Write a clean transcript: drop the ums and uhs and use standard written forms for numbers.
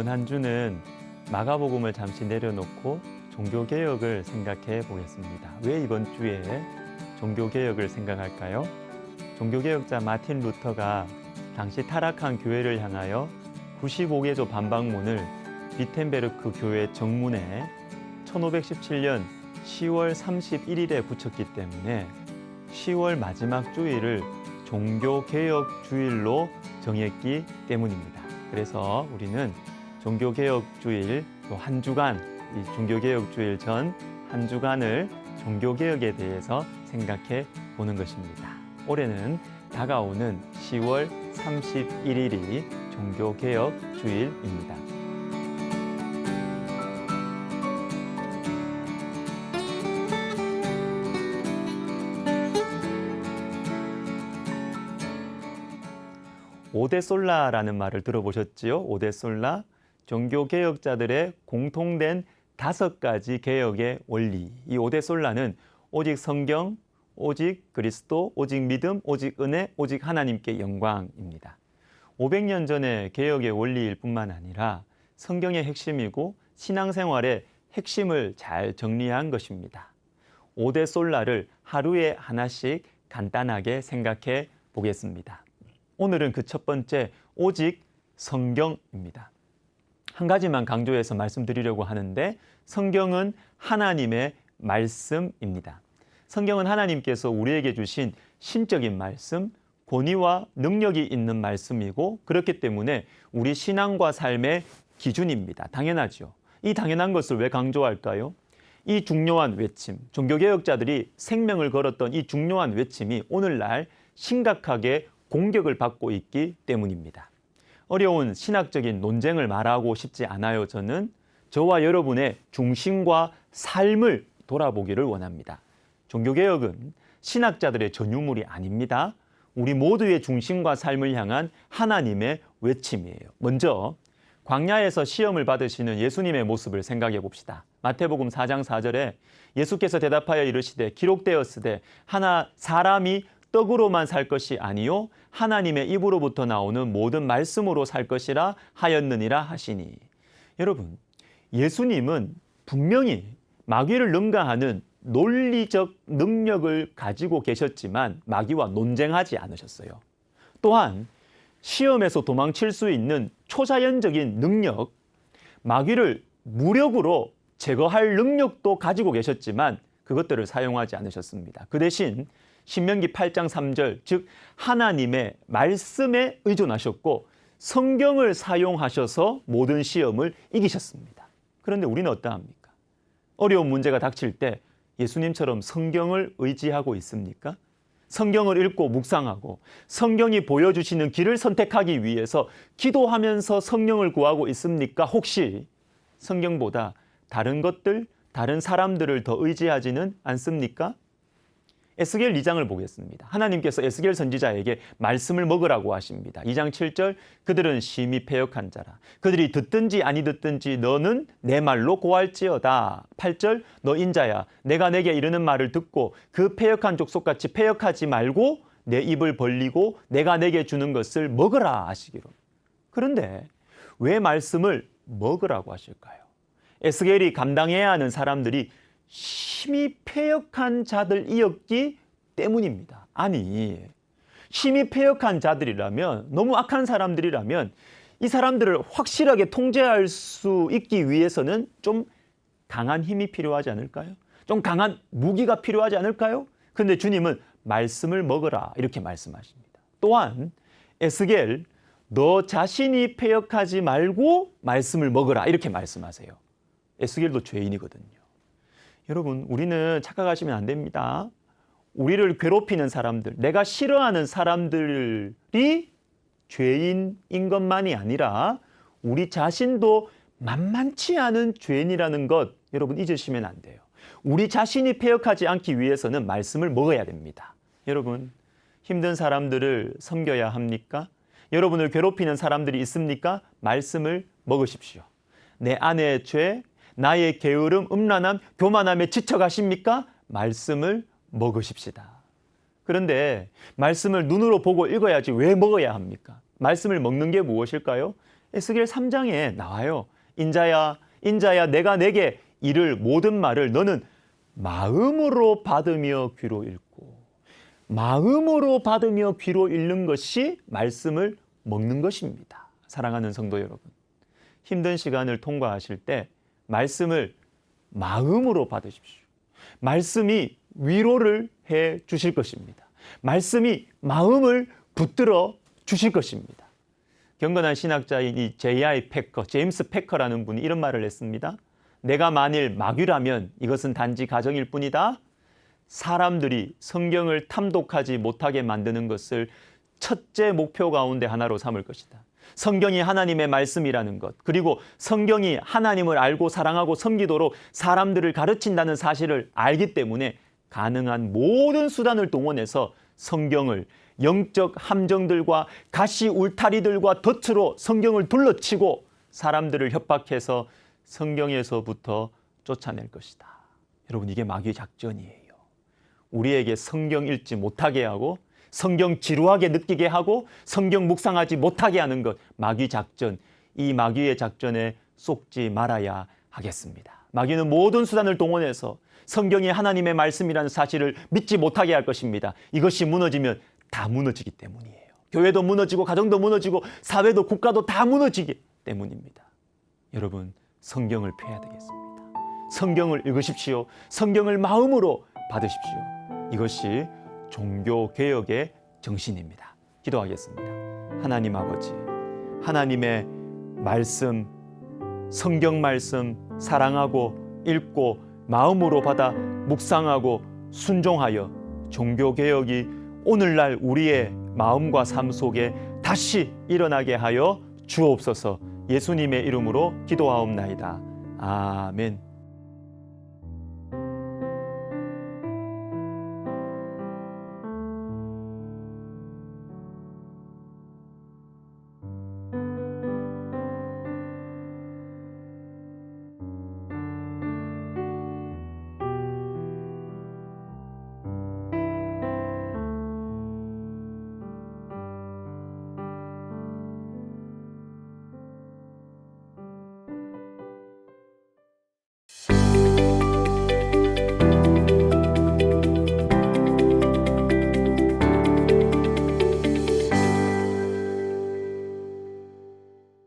이번 한 주는 마가복음을 잠시 내려놓고 종교개혁을 생각해 보겠습니다. 왜 이번 주에 종교개혁을 생각할까요? 종교개혁자 마틴 루터가 당시 타락한 교회를 향하여 95개조 반박문을 비텐베르크 교회 정문에 1517년 10월 31일에 붙였기 때문에 10월 마지막 주일을 종교개혁 주일로 정했기 때문입니다. 그래서 우리는 종교개혁 주일 또 한 주간, 이 종교개혁 주일 전 한 주간을 종교개혁에 대해서 생각해 보는 것입니다. 올해는 다가오는 10월 31일이 종교개혁 주일입니다. 오대솔라라는 말을 들어보셨지요? 오대솔라, 종교개혁자들의 공통된 5가지 개혁의 원리. 이 오대솔라는 오직 성경, 오직 그리스도, 오직 믿음, 오직 은혜, 오직 하나님께 영광입니다. 500년 전의 개혁의 원리일 뿐만 아니라 성경의 핵심이고 신앙생활의 핵심을 잘 정리한 것입니다. 오대솔라를 하루에 하나씩 간단하게 생각해 보겠습니다. 오늘은 그 첫 번째, 오직 성경입니다. 한 가지만 강조해서 말씀드리려고 하는데 성경은 하나님의 말씀입니다. 성경은 하나님께서 우리에게 주신 신적인 말씀, 권위와 능력이 있는 말씀이고 그렇기 때문에 우리 신앙과 삶의 기준입니다. 당연하죠. 이 당연한 것을 왜 강조할까요? 이 중요한 외침, 종교개혁자들이 생명을 걸었던 이 중요한 외침이 오늘날 심각하게 공격을 받고 있기 때문입니다. 어려운 신학적인 논쟁을 말하고 싶지 않아요. 저와 여러분의 중심과 삶을 돌아보기를 원합니다. 종교개혁은 신학자들의 전유물이 아닙니다. 우리 모두의 중심과 삶을 향한 하나님의 외침이에요. 먼저 광야에서 시험을 받으시는 예수님의 모습을 생각해 봅시다. 마태복음 4장 4절에 예수께서 대답하여 이르시되 기록되었으되 하나 사람이 떡으로만 살 것이 아니요 하나님의 입으로부터 나오는 모든 말씀으로 살 것이라 하였느니라 하시니. 여러분, 예수님은 분명히 마귀를 능가하는 논리적 능력을 가지고 계셨지만 마귀와 논쟁하지 않으셨어요. 또한 시험에서 도망칠 수 있는 초자연적인 능력, 마귀를 무력으로 제거할 능력도 가지고 계셨지만 그것들을 사용하지 않으셨습니다. 그 대신 신명기 8장 3절, 즉 하나님의 말씀에 의존하셨고 성경을 사용하셔서 모든 시험을 이기셨습니다. 그런데 우리는 어떠합니까? 어려운 문제가 닥칠 때 예수님처럼 성경을 의지하고 있습니까? 성경을 읽고 묵상하고 성경이 보여주시는 길을 선택하기 위해서 기도하면서 성령을 구하고 있습니까? 혹시 성경보다 다른 것들, 다른 사람들을 더 의지하지는 않습니까? 에스겔 2장을 보겠습니다. 하나님께서 에스겔 선지자에게 말씀을 먹으라고 하십니다. 2장 7절, 그들은 심히 패역한 자라. 그들이 듣든지 아니 듣든지 너는 내 말로 고할지어다. 8절, 너 인자야, 내가 내게 이르는 말을 듣고 그 패역한 족속같이 패역하지 말고 내 입을 벌리고 내가 내게 주는 것을 먹으라 하시기로. 그런데 왜 말씀을 먹으라고 하실까요? 에스겔이 감당해야 하는 사람들이 심히 패역한 자들이었기 때문입니다. 아니, 심히 패역한 자들이라면, 너무 악한 사람들이라면 이 사람들을 확실하게 통제할 수 있기 위해서는 좀 강한 힘이 필요하지 않을까요? 좀 강한 무기가 필요하지 않을까요? 그런데 주님은 말씀을 먹으라 이렇게 말씀하십니다. 또한 에스겔, 너 자신이 패역하지 말고 말씀을 먹으라 이렇게 말씀하세요. 에스겔도 죄인이거든요. 여러분, 우리는 착각하시면 안 됩니다. 우리를 괴롭히는 사람들, 내가 싫어하는 사람들이 죄인인 것만이 아니라 우리 자신도 만만치 않은 죄인이라는 것 여러분 잊으시면 안 돼요. 우리 자신이 패역하지 않기 위해서는 말씀을 먹어야 됩니다. 여러분, 힘든 사람들을 섬겨야 합니까? 여러분을 괴롭히는 사람들이 있습니까? 말씀을 먹으십시오. 내 아내의 죄, 나의 게으름, 음란함, 교만함에 지쳐가십니까? 말씀을 먹으십시다. 그런데 말씀을 눈으로 보고 읽어야지 왜 먹어야 합니까? 말씀을 먹는 게 무엇일까요? 에스겔 3장에 나와요. 인자야 내가 내게 이를 모든 말을 너는 마음으로 받으며 귀로 읽고, 마음으로 받으며 귀로 읽는 것이 말씀을 먹는 것입니다. 사랑하는 성도 여러분, 힘든 시간을 통과하실 때 말씀을 마음으로 받으십시오. 말씀이 위로를 해 주실 것입니다. 말씀이 마음을 붙들어 주실 것입니다. 경건한 신학자인 이 제임스 패커라는 분이 이런 말을 했습니다. 내가 만일 마귀라면 이것은 단지 가정일 뿐이다. 사람들이 성경을 탐독하지 못하게 만드는 것을 첫째 목표 가운데 하나로 삼을 것이다. 성경이 하나님의 말씀이라는 것, 그리고 성경이 하나님을 알고 사랑하고 섬기도록 사람들을 가르친다는 사실을 알기 때문에 가능한 모든 수단을 동원해서 성경을 영적 함정들과 가시 울타리들과 덫으로 성경을 둘러치고 사람들을 협박해서 성경에서부터 쫓아낼 것이다. 여러분, 이게 마귀의 작전이에요. 우리에게 성경 읽지 못하게 하고 성경 지루하게 느끼게 하고 성경 묵상하지 못하게 하는 것, 마귀 작전. 이 마귀의 작전에 속지 말아야 하겠습니다. 마귀는 모든 수단을 동원해서 성경이 하나님의 말씀이라는 사실을 믿지 못하게 할 것입니다. 이것이 무너지면 다 무너지기 때문이에요. 교회도 무너지고 가정도 무너지고 사회도 국가도 다 무너지기 때문입니다. 여러분, 성경을 펴야 되겠습니다. 성경을 읽으십시오. 성경을 마음으로 받으십시오. 이것이 종교개혁의 정신입니다. 기도하겠습니다. 하나님 아버지, 하나님의 말씀, 성경 말씀 사랑하고 읽고 마음으로 받아 묵상하고 순종하여 종교개혁이 오늘날 우리의 마음과 삶 속에 다시 일어나게 하여 주옵소서. 예수님의 이름으로 기도하옵나이다. 아멘.